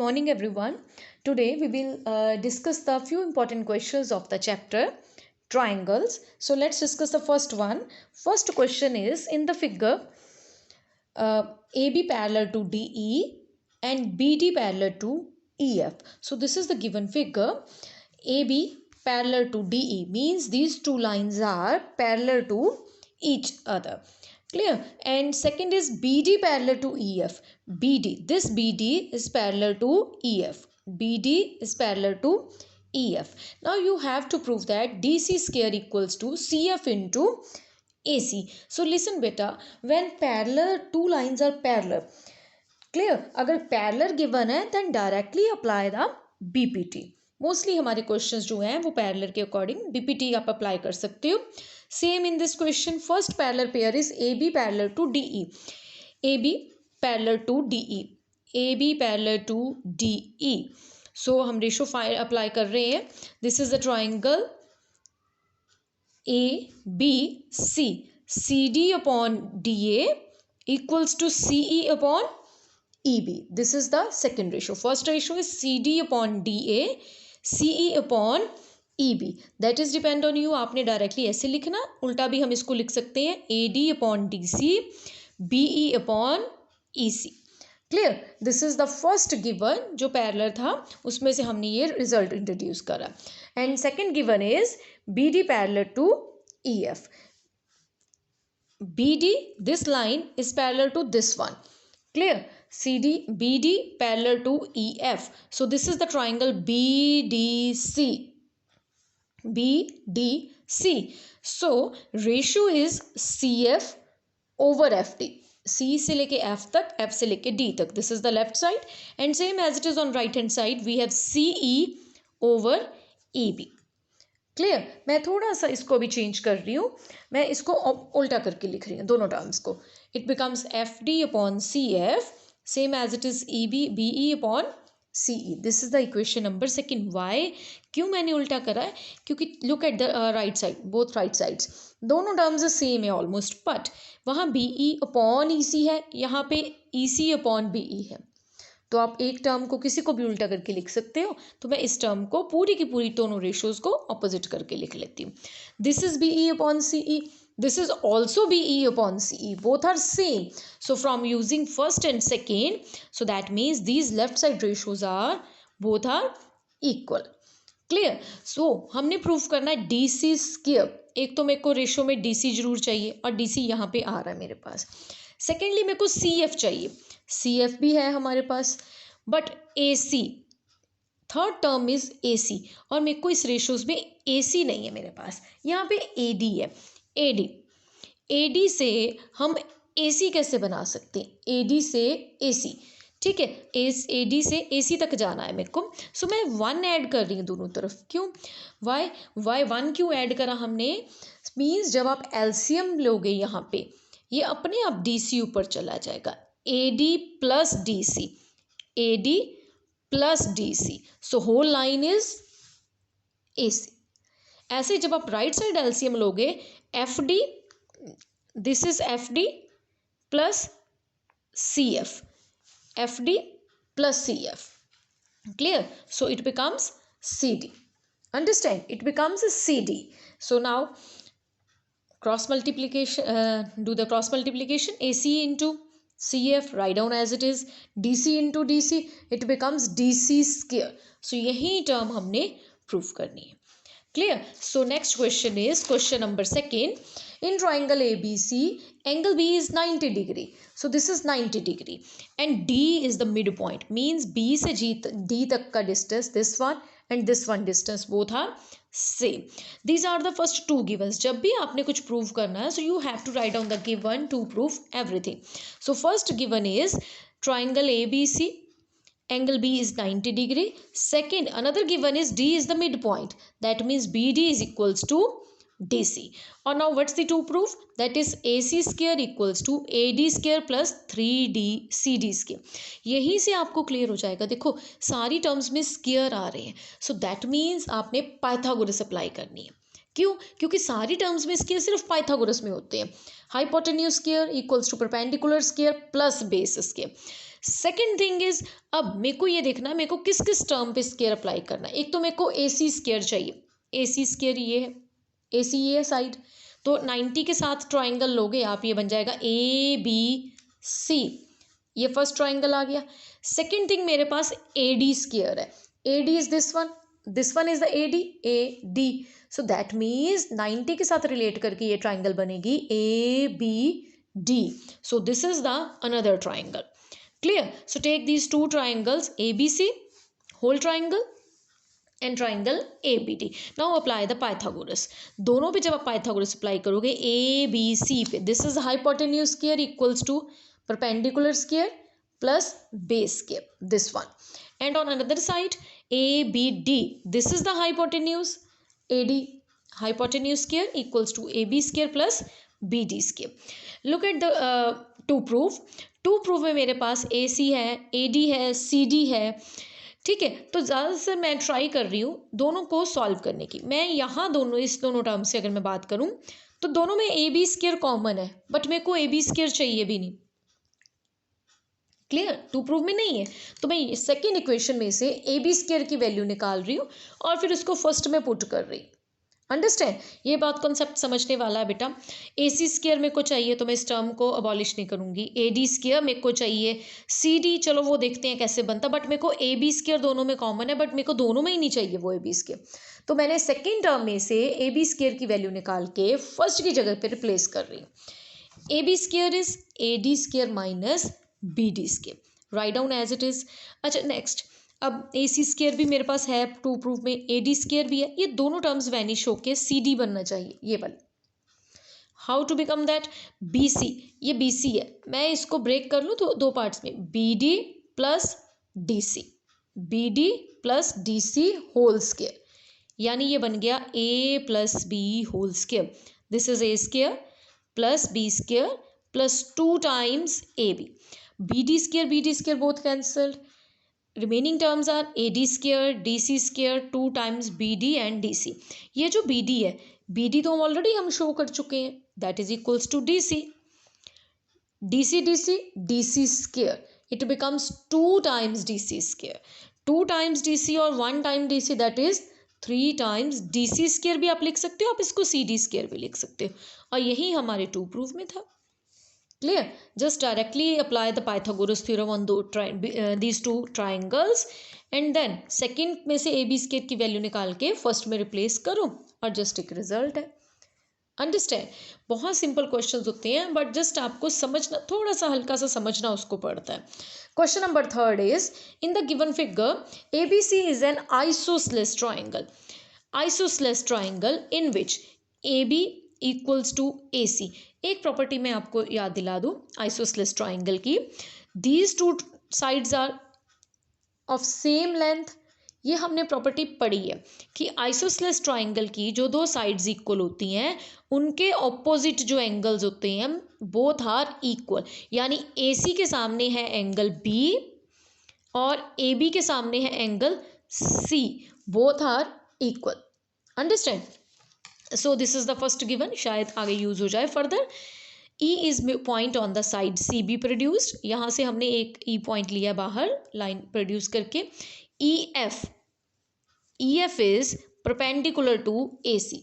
morning everyone. Today we will discuss the few important questions of the chapter triangles. So let's discuss the first one. First question is, in the figure AB parallel to DE and BD parallel to EF. So this is the given figure. AB parallel to DE means these two lines are parallel to each other. Clear? And second is BD parallel to EF. BD, this BD is parallel to EF. BD is parallel to EF. Now you have to prove that DC square equals to CF into AC. So listen beta, when parallel two lines are parallel, clear? अगर parallel given है then directly apply the BPT. Mostly हमारे questions जो हैं वो parallel के according BPT आप apply कर सकते हो. Same in this question, first parallel pair is A B parallel to DE. A B parallel to DE. A B parallel to DE. So हम रेशो अप्लाई कर रहे हैं. This is the triangle A B C. C D upon D A equals to CE upon EB. This is the second ratio. First ratio is CD upon DA, CE upon EB. That is depend on you. आपने directly ऐसे लिखना, उल्टा भी हम इसको लिख सकते हैं AD upon DC, BE upon EC. Clear? This is the first given जो पैरेलल था, उसमें से हमने ये रिजल्ट इंट्रोड्यूस करा. And second given is BD parallel to EF. BD, this line is parallel to this one. Clear? CD, BD parallel to EF. So this is the triangle BDC. BDC. So ratio is CF over FD. C से लेके F तक, F से लेके D तक. This is the left side. And same as it is on right hand side, we have CE over EB. Clear? मैं थोड़ा सा इसको भी चेंज कर रही हूँ. मैं इसको उल्टा करके लिख रही हूँ दोनों टर्म्स को. It becomes F D upon C F, same as it is E B B E upon C E. This is the equation number second. Why? क्यों मैंने उल्टा करा है? क्योंकि look at the right side, both right sides, दोनों terms same है almost, but वहाँ B E upon E C है, यहाँ पे ई सी अपॉन बी ई है. तो आप एक टर्म को किसी को भी उल्टा करके लिख सकते हो. तो मैं इस टर्म को पूरी की पूरी दोनों रेशियोज को ऑपोजिट करके लिख लेती हूँ. This is B E upon C E. This is also B E upon C E. Both are same. So from using first and second, so that means these left side ratios are both are equal. Clear? So हमने proof करना है D C square. एक तो मेरे को ratio में D C जरूर चाहिए और डी सी यहाँ पे आ रहा है मेरे पास. सेकेंडली मेरे को सी एफ चाहिए. सी एफ भी है हमारे पास, but A C, third term is A C, और मेरे को इस रेशियोज में ए सी नहीं है मेरे पास. यहाँ पे ए डी है. ए डी, ए डी से हम ए सी कैसे बना सकते हैं? ए डी से ए सी, ठीक है. ए डी से ए सी तक जाना है मेरे को. सो मैं वन ऐड कर रही हूँ दोनों तरफ. क्यों? वाई वन क्यों ऐड करा हमने? मीन्स जब आप एलसीएम लोगे यहाँ पे, ये अपने आप डी सी ऊपर चला जाएगा. A D plus D C, A D plus D C. So whole line is A C. ऐसे जब आप राइट साइड एलसीएम लोगे, F D, this is F D plus C F, F D plus C F. Clear? So it becomes C D. Understand? It becomes C D. So now cross multiplication, do the cross multiplication. AC into CF, write down as it is. DC into DC, it becomes DC square. So यही term हमने prove करनी है. Clear? So next question is question number second. In triangle ABC, angle B is 90 degree. So this is 90 degree and D is the midpoint. Means B से D तक का distance, this one and this one distance, both are same. These are the first two givens. जब भी आपने कुछ prove करना है, so you have to write down the given to prove everything. So first given is triangle ABC, angle B is 90 degree. Second, another given is D is the midpoint. That means BD is equals to DC. Or now what's the two proof? That is AC square equals to AD square plus 3D CD square. यहीं से आपको clear हो जाएगा. देखो सारी terms में square आ रहे हैं, सो दैट मीन्स आपने पाइथागोरस अप्लाई करनी है. क्यों? क्योंकि सारी टर्म्स में स्क्वायर सिर्फ पाइथागोरस में होते हैं. Hypotenuse square equals to perpendicular square plus base square. Second thing is, अब मेरे को ये देखना है मेरे को किस किस टर्म पे स्केयर अप्लाई करना है। एक तो मेरे को AC स्केयर चाहिए, AC स्केयर ये है, AC ये है साइड, तो 90 के साथ ट्राइंगल लोगे आप, ये बन जाएगा ABC, ये फर्स्ट ट्राइंगल आ गया। सेकेंड थिंग मेरे पास AD स्केयर है, AD is this one is the AD, so that means 90 के साथ रिलेट करके ये ट्राइंगल बनेगी ABD, so this is the another triangle. Clear? So take these two triangles ABC whole triangle and triangle ABD. Now apply the Pythagoras. दोनों पे जब आप Pythagoras apply करोगे ABC पे, this is hypotenuse square equals to perpendicular square plus base square, this one. And on another side ABD, this is the hypotenuse, AD hypotenuse square equals to AB square plus BD square. Look at the to prove में मेरे पास AC है, AD है, CD है, ठीक है। तो ज़्यादा से मैं ट्राई कर रही हूँ दोनों को सॉल्व करने की। मैं यहाँ दोनों इस दोनों टर्म से अगर मैं बात करूँ तो दोनों में AB स्क्वायर कॉमन है, बट मेरे को AB स्क्वायर चाहिए भी नहीं। क्लियर? टू प्रूव में नहीं है, तो मैं सेकेंड इक्वेशन में से AB स्क्वायर की वैल्यू निकाल रही हूँ और फिर उसको फर्स्ट में पुट कर रही हूँ। अंडरस्टैंड? ये बात कॉन्सेप्ट समझने वाला है बेटा। AC स्क्वायर मेरे को चाहिए तो मैं इस टर्म को अबॉलिश नहीं करूँगी। AD स्क्वायर मेरे को चाहिए, CD चलो वो देखते हैं कैसे बनता, बट मेरे को AB स्क्वायर दोनों में कॉमन है, बट मेरे को दोनों में ही नहीं चाहिए वो AB स्क्वायर। तो मैंने सेकेंड टर्म में से AB स्क्वायर की वैल्यू निकाल के फर्स्ट की जगह पर रिप्लेस कर रही हूँ। AB square is AD square minus BD square, right down as it is. अच्छा नेक्स्ट, अब AC स्क्वायर भी मेरे पास है टू प्रूफ में, AD स्क्वायर भी है, ये दोनों टर्म्स वैनिश होके CD बनना चाहिए ये वाला। How to become that? BC, ये BC है, मैं इसको ब्रेक कर लूँ तो दो पार्ट्स में, BD plus DC, BD plus DC whole square, यानी ये बन गया A plus B whole square. This is A square plus B square plus 2 times AB। BD square both cancelled, remaining terms are AD square, DC square, 2 times BD and DC. ये जो BD है, BD तो already हम show कर चुके हैं, that is equals to DC. DC square, it becomes 2 times DC square. 2 times DC और 1 time DC, that is 3 times DC square भी आप लिख सकते हो, आप इसको CD square भी लिख सकते हो, और यही हमारे टू प्रूफ में था। Clear? Just directly apply the Pythagoras theorem on these two triangles and then second में से AB स्क्वायर की वैल्यू निकाल के फर्स्ट में रिप्लेस करो और जस्ट एक रिजल्ट है। अंडरस्टैंड? बहुत सिंपल क्वेश्चंस होते हैं, बट जस्ट आपको समझना, थोड़ा सा हल्का सा समझना उसको पड़ता है। Question number 3 is, in the given figure ABC is an isosceles triangle, isosceles triangle in which AB equals to AC। एक प्रॉपर्टी मैं आपको याद दिला दूं आइसोसेलेस ट्राइंगल की, these two sides are of same length. ये हमने प्रॉपर्टी पढ़ी है कि आइसोसेलेस ट्राइंगल की जो दो साइड्स इक्वल होती हैं उनके ऑपोजिट जो एंगल्स होते हैं बोथ आर इक्वल, यानी AC के सामने है एंगल B और AB के सामने है angle C, both are equal. Understand? So this is the first given, शायद आगे यूज हो जाए further. E is point on the side CB produced, यहाँ से हमने एक E पॉइंट लिया बाहर लाइन प्रोड्यूस करके। EF is perpendicular to AC,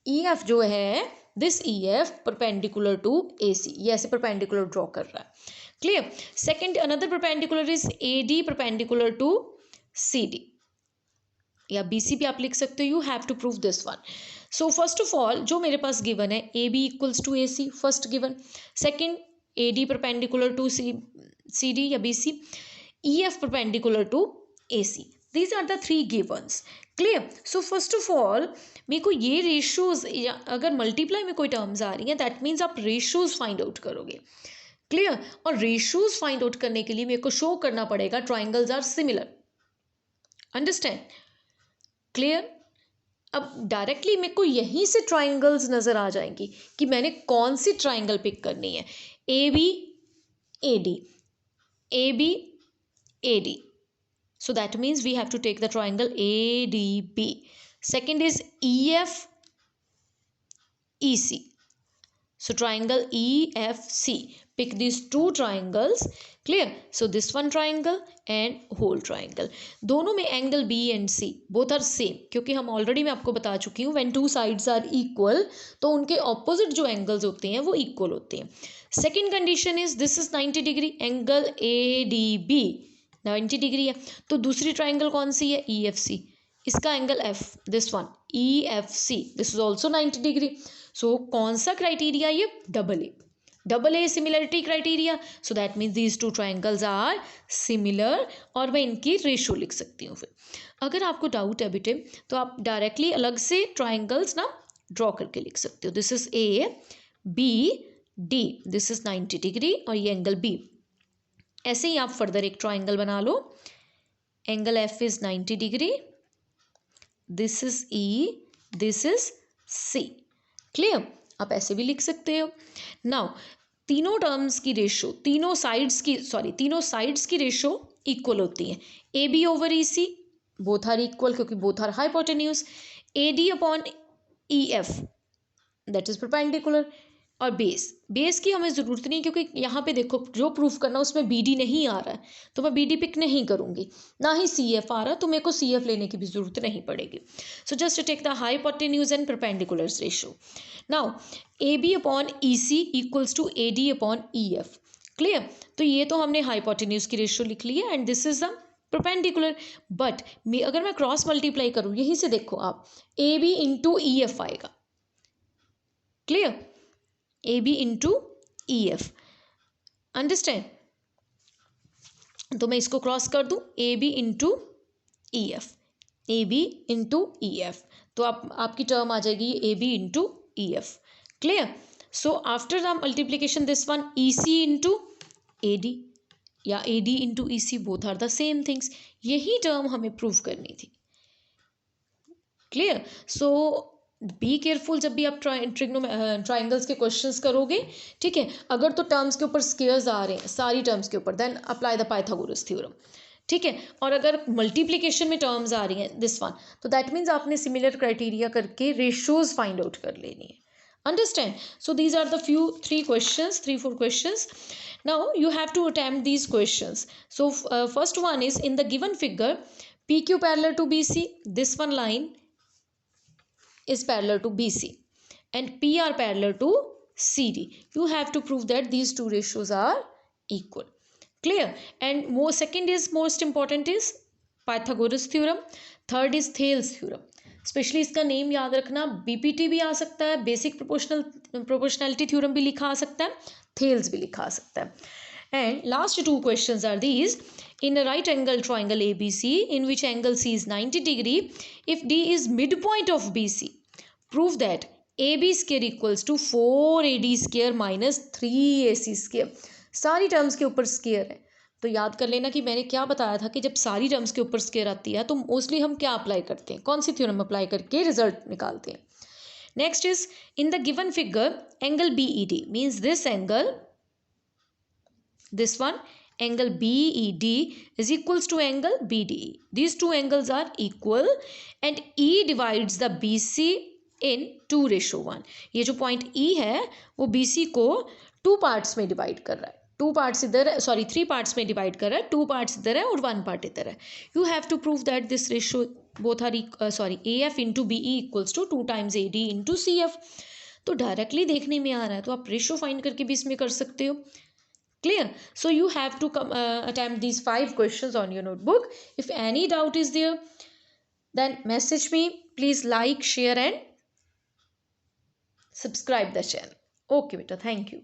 EF जो है this EF perpendicular to AC, ये ऐसे परपेंडिकुलर ड्रॉ कर रहा है। Clear? Second another perpendicular is AD perpendicular to CD, या BC भी आप लिख सकते हो, you have to prove this one. So first of all जो मेरे पास गिवन है AB equals to AC, first given. Second AD perpendicular to CD या BC, EF perpendicular to AC, these are the 3 givens. Clear? So first of all मेरे को ये ratios, अगर multiply में कोई टर्म्स आ रही हैं दैट मीन्स आप रेशियोज फाइंड आउट करोगे। क्लियर? और रेशियोज फाइंड आउट करने के लिए मेरे को शो करना पड़ेगा triangles are similar. Understand? Clear? अब डायरेक्टली मेरे को यहीं से ट्राइंगल्स नज़र आ जाएंगी कि मैंने कौन सी ट्राइंगल पिक करनी है। AB AD, AB AD, so that means we have to take the triangle ADB. Second is EF EC, so triangle EFC, pick these two triangles. Clear? So this one triangle and whole triangle. दोनों में angle B and C both are same, क्योंकि हम already मैं आपको बता चुकी हूँ when two sides are equal तो उनके opposite जो angles होते हैं वो equal होते हैं. Second condition is this is 90 degree, angle ADB 90 degree है. तो दूसरी ट्राइंगल कौन सी है? EFC. इसका angle F, this one EFC, this is also 90 degree. So कौन सा क्राइटेरिया ये? Double A similarity criteria. So that means these two triangles are similar और मैं इनकी रेशो लिख सकती हूँ. फिर अगर आपको डाउट है बेटे तो आप डायरेक्टली अलग से ट्राइंगल्स ना ड्रॉ करके लिख सकते हो. This is ABD, this is 90 degree और ये एंगल B. ऐसे ही आप फर्दर एक ट्राइंगल बना लो. Angle F is 90 degree, this is E, this is C. Clear? आप ऐसे भी लिख सकते हो. नाउ तीनों टर्म्स की रेशो, तीनों साइड्स की रेशो इक्वल होती है. AB over EC both are equal क्योंकि both are hypotenuse. AD upon EF that is perpendicular. और बेस की हमें ज़रूरत नहीं, क्योंकि यहाँ पे देखो जो प्रूफ करना उसमें BD नहीं आ रहा है तो मैं BD पिक नहीं करूँगी, ना ही CF आ रहा तो मेरे को CF लेने की भी ज़रूरत नहीं पड़ेगी. So just take the hypotenuse and perpendiculars ratio. Now AB upon EC equals to AD upon EF. Clear? तो ये तो हमने हाइपोटेन्यूज की रेशो लिख ली है and this is the perpendicular. But अगर मैं क्रॉस मल्टीप्लाई करूँ, यहीं से देखो आप AB इंटू EF आएगा. Clear? AB into EF. Understand? तो मैं इसको क्रॉस कर दूं AB into EF, AB into EF. तो आपकी टर्म आ जाएगी AB into EF. Clear? So after the multiplication this one EC into AD या AD into EC both are the same things. यही टर्म हमें प्रूव करनी थी. क्लियर? सो बी केयरफुल जब भी आप ट्राइंगल्स के क्वेश्चंस करोगे. ठीक है? अगर तो टर्म्स के ऊपर स्केयर्स आ रहे हैं सारी टर्म्स के ऊपर, then apply the Pythagoras theorem. ठीक है? और अगर मल्टीप्लिकेशन में टर्म्स आ रही हैं दिस वन, तो दैट मीन्स आपने सिमिलर क्राइटेरिया करके रेशोज फाइंड आउट कर लेनी है. Understand? So these are the few 3-4 questions. Now you have to attempt these questions. So first one is in the given figure PQ parallel to BC, this one line is parallel to BC and PR parallel to CD. You have to prove that these two ratios are equal. Clear? And second is most important is Pythagoras theorem. Third is Thales theorem. Specially इसका name याद रखना, BPT भी आ सकता है, basic proportionality theorem भी लिखा आ सकता है, थेल्स भी लिखा आ सकता है. And last two questions are these. In a right angle triangle ABC in which angle C is 90 degree, if D is midpoint of BC, prove that AB square equals to 4AD square minus 3AC square. सारी terms के ऊपर square है तो याद कर लेना कि मैंने क्या बताया था कि जब सारी टर्म्स के ऊपर स्केयर आती है तो मोस्टली हम क्या अप्लाई करते हैं, कौन सी थ्योरम अप्लाई करके रिजल्ट निकालते हैं. Next is in the given figure angle BED means this angle, this one angle BED is equals to angle BDE. These two angles are equal and E divides the BC in 2:1. ये जो point E है वो BC को 2 parts में divide कर रहा है. 2 parts इधर है, 3 parts में डिवाइड कर रहा है. 2 parts इधर है और 1 part इधर है. You have to prove that this ratio both are AF into BE equals to 2 times AD into CF. तो डायरेक्टली देखने में आ रहा है तो आप रेशो फाइंड करके भी इसमें कर सकते हो. Clear? So you have to attempt these 5 questions on your notebook. If any doubt is there, then message me. Please like, share and subscribe the channel. Okay beta, thank you.